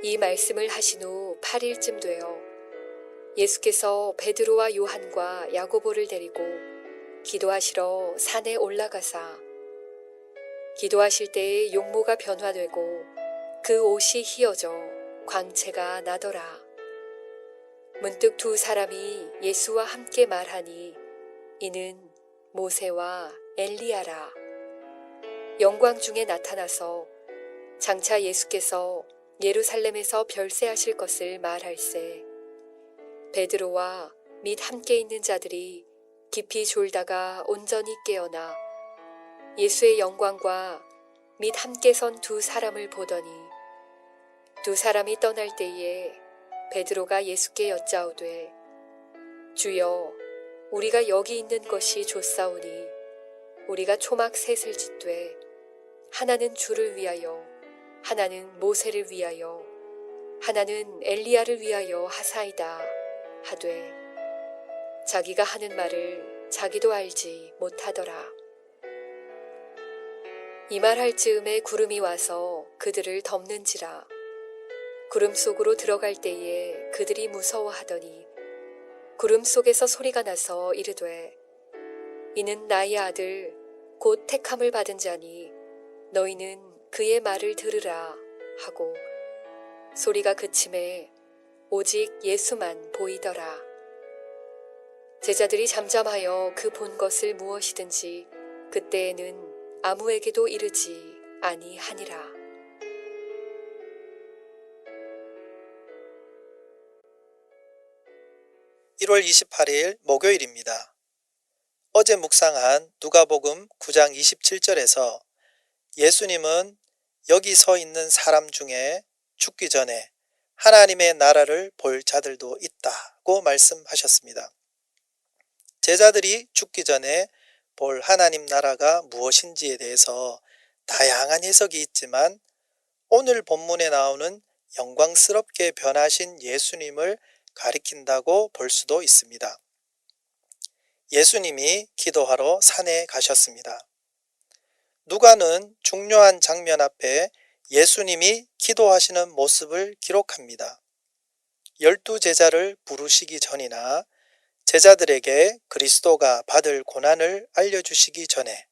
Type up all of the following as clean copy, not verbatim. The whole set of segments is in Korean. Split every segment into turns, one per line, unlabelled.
이 말씀을 하신 후 8일쯤 되어 예수께서 베드로와 요한과 야고보를 데리고 기도하시러 산에 올라가사 기도하실 때에 용모가 변화되고 그 옷이 휘어져 광채가 나더라. 문득 두 사람이 예수와 함께 말하니 이는 모세와 엘리야라. 영광 중에 나타나서 장차 예수께서 예루살렘에서 별세하실 것을 말할세 베드로와 및 함께 있는 자들이 깊이 졸다가 온전히 깨어나 예수의 영광과 및 함께 선 두 사람을 보더니 두 사람이 떠날 때에 베드로가 예수께 여짜오되 주여 우리가 여기 있는 것이 좋사오니 우리가 초막 셋을 짓되 하나는 주를 위하여 하나는 모세를 위하여 하나는 엘리야를 위하여 하사이다 하되 자기가 하는 말을 자기도 알지 못하더라. 이 말할 즈음에 구름이 와서 그들을 덮는지라. 구름 속으로 들어갈 때에 그들이 무서워하더니 구름 속에서 소리가 나서 이르되 이는 나의 아들 곧 택함을 받은 자니 너희는 그의 말을 들으라 하고 소리가 그침에 오직 예수만 보이더라. 제자들이 잠잠하여 그 본 것을 무엇이든지 그때에는 아무에게도 이르지 아니하니라.
(1월 28일) 목요일입니다. 어제 묵상한 누가복음 9장 27절에서 예수님은 여기 서 있는 사람 중에 죽기 전에 하나님의 나라를 볼 자들도 있다고 말씀하셨습니다. 제자들이 죽기 전에 볼 하나님 나라가 무엇인지에 대해서 다양한 해석이 있지만 오늘 본문에 나오는 영광스럽게 변하신 예수님을 가리킨다고 볼 수도 있습니다. 예수님이 기도하러 산에 가셨습니다. 누가는 중요한 장면 앞에 예수님이 기도하시는 모습을 기록합니다. 12 제자를 부르시기 전이나 제자들에게 그리스도가 받을 고난을 알려주시기 전에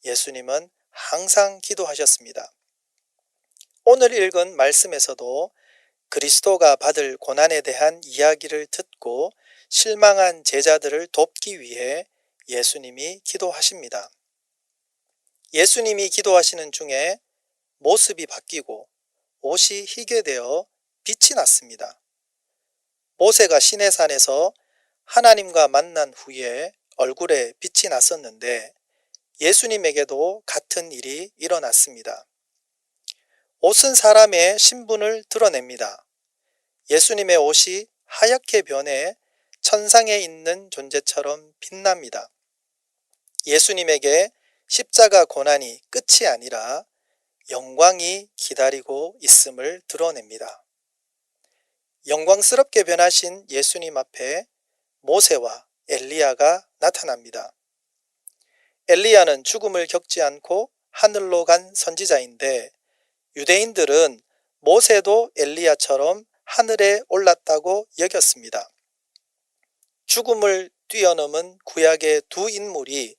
예수님은 항상 기도하셨습니다. 오늘 읽은 말씀에서도 그리스도가 받을 고난에 대한 이야기를 듣고 실망한 제자들을 돕기 위해 예수님이 기도하십니다. 예수님이 기도하시는 중에 모습이 바뀌고 옷이 희게 되어 빛이 났습니다. 모세가 시내산에서 하나님과 만난 후에 얼굴에 빛이 났었는데 예수님에게도 같은 일이 일어났습니다. 옷은 사람의 신분을 드러냅니다. 예수님의 옷이 하얗게 변해 천상에 있는 존재처럼 빛납니다. 예수님에게 십자가 고난이 끝이 아니라 영광이 기다리고 있음을 드러냅니다. 영광스럽게 변하신 예수님 앞에 모세와 엘리야가 나타납니다. 엘리야는 죽음을 겪지 않고 하늘로 간 선지자인데 유대인들은 모세도 엘리야처럼 하늘에 올랐다고 여겼습니다. 죽음을 뛰어넘은 구약의 두 인물이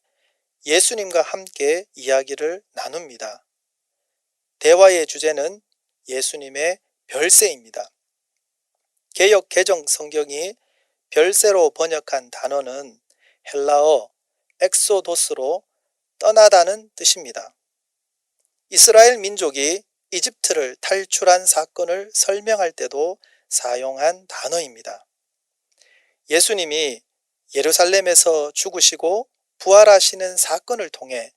예수님과 함께 이야기를 나눕니다. 대화의 주제는 예수님의 별세입니다. 개역 개정 성경이 별세로 번역한 단어는 헬라어 엑소도스로 떠나다는 뜻입니다. 이스라엘 민족이 이집트를 탈출한 사건을 설명할 때도 사용한 단어입니다. 예수님이 예루살렘에서 죽으시고 부활하시는 사건을 통해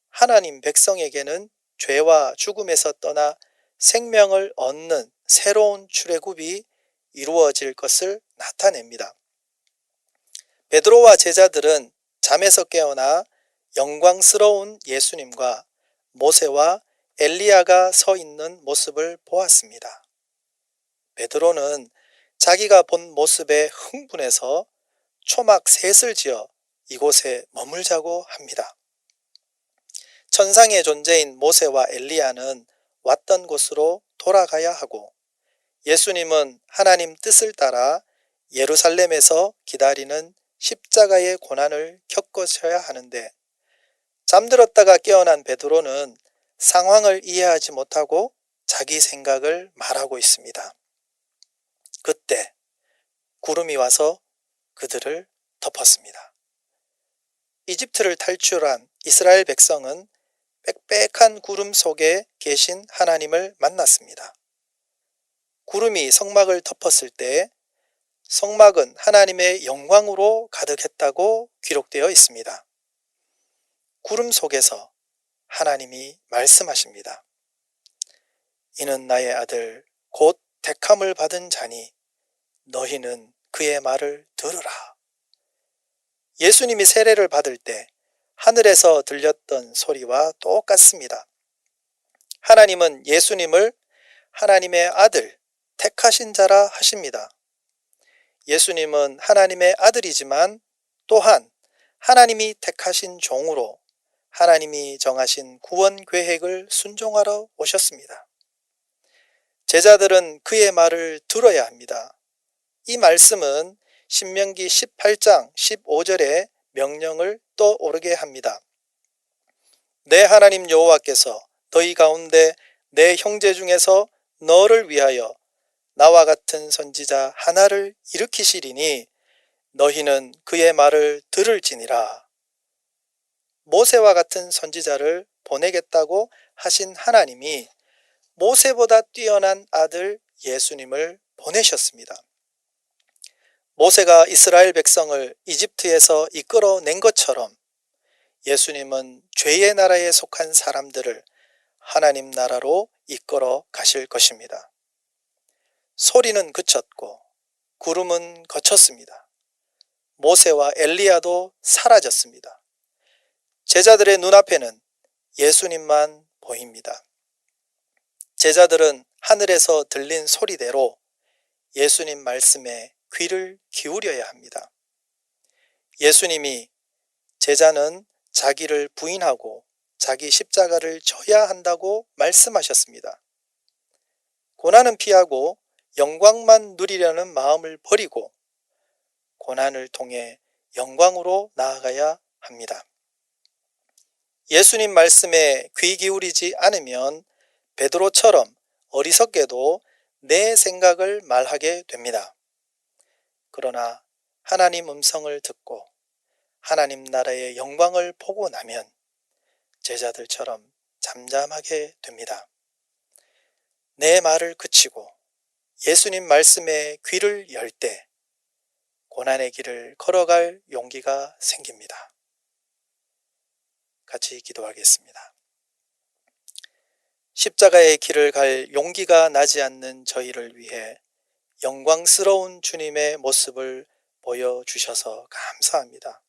하나님 백성에게는 죄와 죽음에서 떠나 생명을 얻는 새로운 출애굽이 이루어질 것을 나타냅니다. 베드로와 제자들은 잠에서 깨어나 영광스러운 예수님과 모세와 엘리야가 서 있는 모습을 보았습니다. 베드로는 자기가 본 모습에 흥분해서 초막 셋을 지어 이곳에 머물자고 합니다. 천상의 존재인 모세와 엘리야는 왔던 곳으로 돌아가야 하고 예수님은 하나님 뜻을 따라 예루살렘에서 기다리는 십자가의 고난을 겪으셔야 하는데 잠들었다가 깨어난 베드로는 상황을 이해하지 못하고 자기 생각을 말하고 있습니다. 그때 구름이 와서 그들을 덮었습니다. 이집트를 탈출한 이스라엘 백성은 빽빽한 구름 속에 계신 하나님을 만났습니다. 구름이 성막을 덮었을 때 성막은 하나님의 영광으로 가득했다고 기록되어 있습니다. 구름 속에서 하나님이 말씀하십니다. 이는 나의 아들 곧 택함을 받은 자니 너희는 그의 말을 들으라. 예수님이 세례를 받을 때 하늘에서 들렸던 소리와 똑같습니다. 하나님은 예수님을 하나님의 아들, 택하신 자라 하십니다. 예수님은 하나님의 아들이지만 또한 하나님이 택하신 종으로 하나님이 정하신 구원 계획을 순종하러 오셨습니다. 제자들은 그의 말을 들어야 합니다. 이 말씀은 신명기 18장 15절의 명령을 떠오르게 합니다. 내 하나님 여호와께서 너희 가운데 내 형제 중에서 너를 위하여 나와 같은 선지자 하나를 일으키시리니 너희는 그의 말을 들을지니라. 모세와 같은 선지자를 보내겠다고 하신 하나님이 모세보다 뛰어난 아들 예수님을 보내셨습니다. 모세가 이스라엘 백성을 이집트에서 이끌어낸 것처럼 예수님은 죄의 나라에 속한 사람들을 하나님 나라로 이끌어 가실 것입니다. 소리는 그쳤고 구름은 거쳤습니다. 모세와 엘리야도 사라졌습니다. 제자들의 눈앞에는 예수님만 보입니다. 제자들은 하늘에서 들린 소리대로 예수님 말씀에 귀를 기울여야 합니다. 예수님이 제자는 자기를 부인하고 자기 십자가를 져야 한다고 말씀하셨습니다. 고난은 피하고 영광만 누리려는 마음을 버리고 고난을 통해 영광으로 나아가야 합니다. 예수님 말씀에 귀 기울이지 않으면 베드로처럼 어리석게도 내 생각을 말하게 됩니다. 그러나 하나님 음성을 듣고 하나님 나라의 영광을 보고 나면 제자들처럼 잠잠하게 됩니다. 내 말을 그치고 예수님 말씀에 귀를 열 때 고난의 길을 걸어갈 용기가 생깁니다. 같이 기도하겠습니다. 십자가의 길을 갈 용기가 나지 않는 저희를 위해 영광스러운 주님의 모습을 보여주셔서 감사합니다.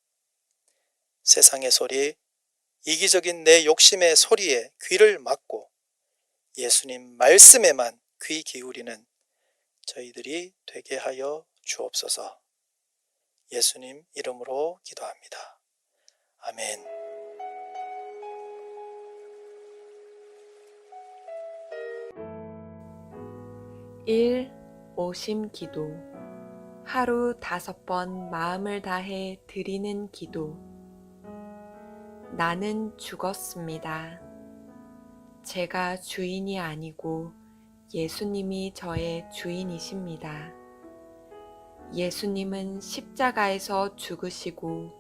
세상의 소리, 이기적인 내 욕심의 소리에 귀를 막고 예수님 말씀에만 귀 기울이는 저희들이 되게 하여 주옵소서. 예수님 이름으로 기도합니다. 아멘.
일 오심 기도. 하루 5번 마음을 다해 드리는 기도. 나는 죽었습니다. 제가 주인이 아니고 예수님이 저의 주인이십니다. 예수님은 십자가에서 죽으시고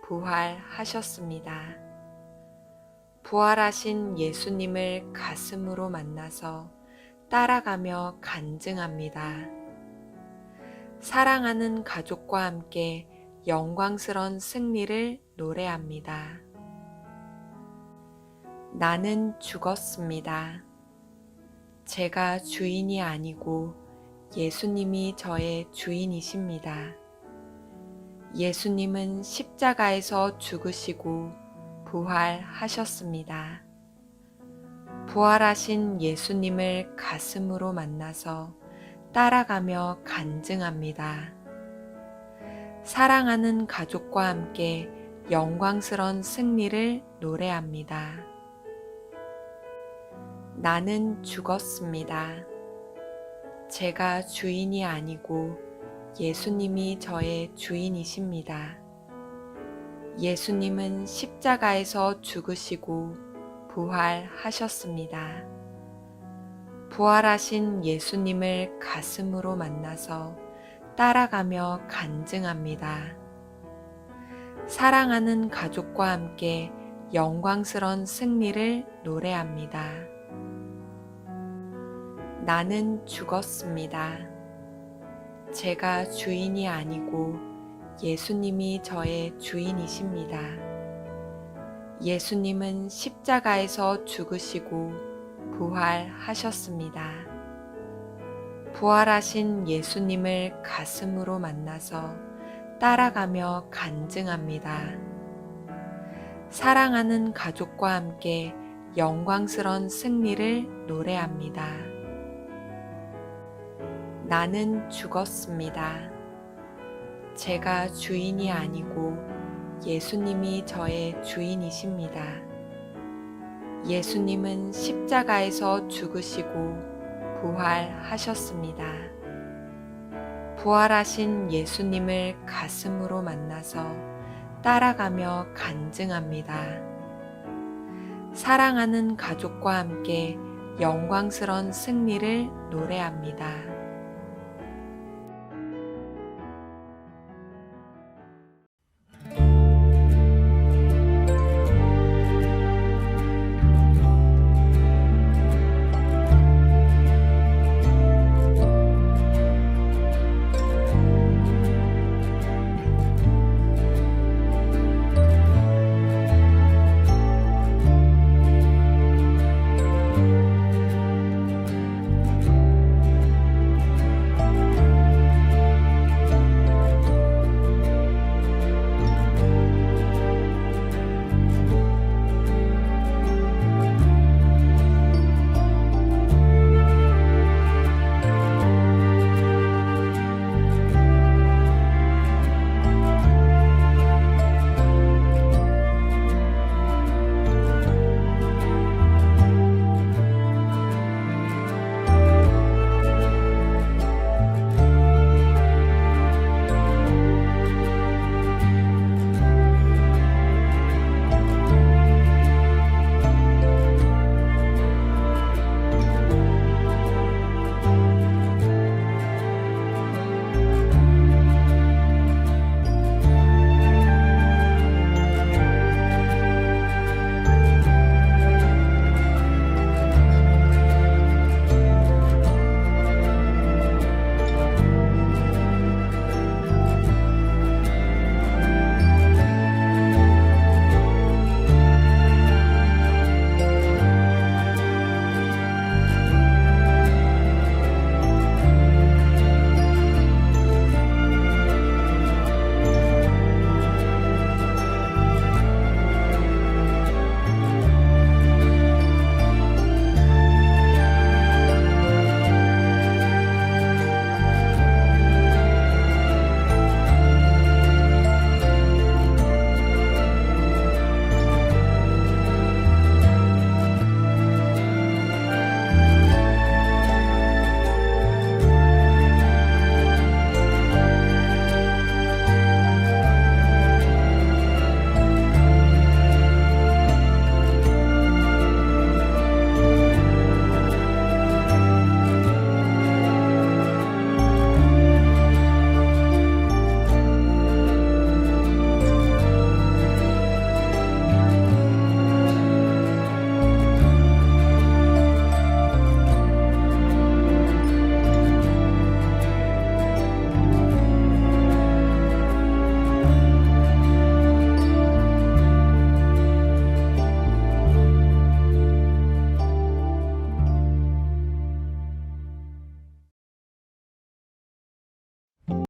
부활하셨습니다. 부활하신 예수님을 가슴으로 만나서 따라가며 간증합니다. 사랑하는 가족과 함께 영광스러운 승리를 노래합니다. 나는 죽었습니다. 제가 주인이 아니고 예수님이 저의 주인이십니다. 예수님은 십자가에서 죽으시고 부활하셨습니다. 부활하신 예수님을 가슴으로 만나서 따라가며 간증합니다. 사랑하는 가족과 함께 영광스러운 승리를 노래합니다. 나는 죽었습니다. 제가 주인이 아니고 예수님이 저의 주인이십니다. 예수님은 십자가에서 죽으시고 부활하셨습니다. 부활하신 예수님을 가슴으로 만나서 따라가며 간증합니다. 사랑하는 가족과 함께 영광스런 승리를 노래합니다. 나는 죽었습니다. 제가 주인이 아니고 예수님이 저의 주인이십니다. 예수님은 십자가에서 죽으시고 부활하셨습니다. 부활하신 예수님을 가슴으로 만나서 따라가며 간증합니다. 사랑하는 가족과 함께 영광스런 승리를 노래합니다. 나는 죽었습니다. 제가 주인이 아니고 예수님이 저의 주인이십니다. 예수님은 십자가에서 죽으시고 부활하셨습니다. 부활하신 예수님을 가슴으로 만나서 따라가며 간증합니다. 사랑하는 가족과 함께 영광스런 승리를 노래합니다.